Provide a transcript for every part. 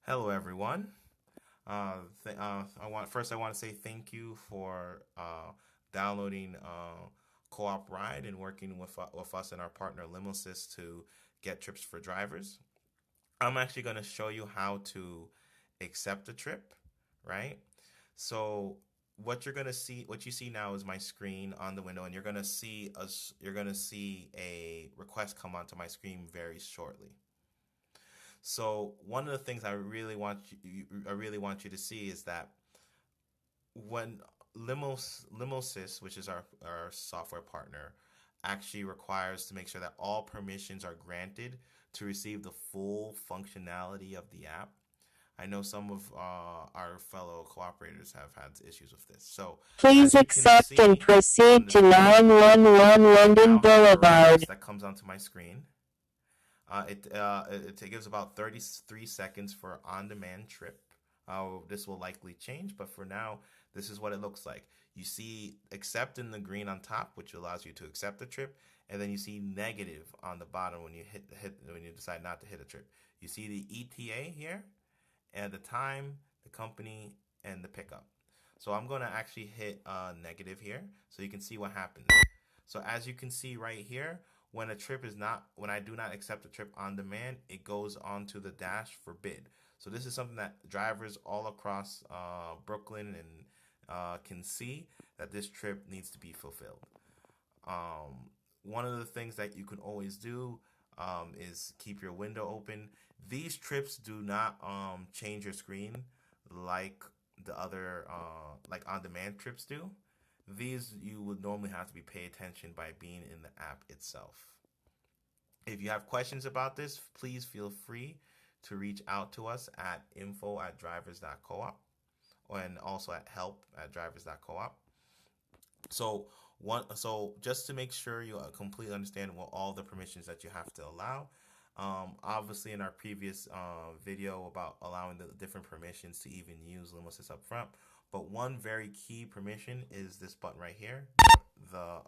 Hello, everyone. I want to say thank you for downloading Co-op Ride and working with us and our partner Limosys to get trips for drivers. I'm actually going to show you how to accept a trip, right? So what you see now is my screen on the window, and you're gonna see a request come onto my screen very shortly. So one of the things I really want you to see is that when Limosys, which is our software partner, actually requires to make sure that all permissions are granted to receive the full functionality of the app. I know some of our fellow cooperators have had issues with this. So Please as you can accept and see on proceed the to screen, 911 I London now have a Boulevard. request that comes onto my screen. It gives about 33 seconds for on-demand trip. This will likely change, but for now, this is what it looks like. You see accept in the green on top, which allows you to accept the trip, and then you see negative on the bottom when you when you decide not to hit a trip. You see the ETA here, and the time, the company, and the pickup. So I'm going to actually hit negative here so you can see what happens. So as you can see right here, when I do not accept a trip on demand, it goes onto the dash for bid. So this is something that drivers all across Brooklyn and can see that this trip needs to be fulfilled. One of the things that you can always do is keep your window open. These trips do not change your screen like the other like on-demand trips do. These you would normally have to be pay attention by being in the app itself. If you have questions about this, please feel free to reach out to us at info@drivers.coop and also at help@drivers.coop. So just to make sure you completely understand what all the permissions that you have to allow. Obviously, in our previous video about allowing the different permissions to even use Limosys up front, but one very key permission is this button right here, the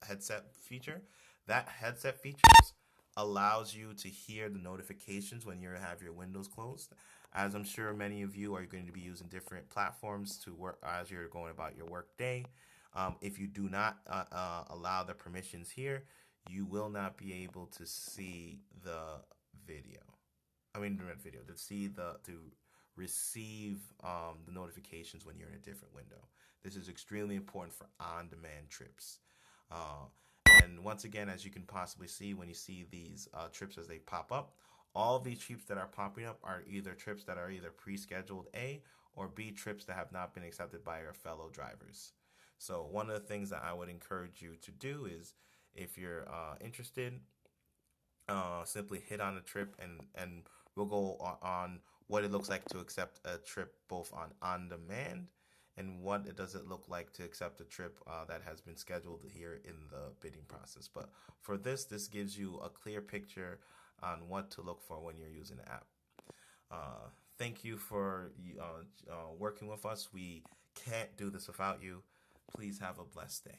headset feature. That headset features allows you to hear the notifications when you have your windows closed. As I'm sure many of you are going to be using different platforms to work as you're going about your work day. If you do not allow the permissions here, you will not be able to see the video. I mean, the video to see to receive the notifications when you're in a different window. This is extremely important for on-demand trips. Uh, and once again, as you can possibly see when you see these trips as they pop up, all these trips that are popping up are either trips that are either pre-scheduled A or B trips that have not been accepted by your fellow drivers. So one of the things that I would encourage you to do is if you're interested, simply hit on a trip and we'll go on what it looks like to accept a trip both on demand and what it does it look like to accept a trip that has been scheduled here in the bidding process. But for this gives you a clear picture on what to look for when you're using the app. Thank you for working with us. We can't do this without you. Please have a blessed day.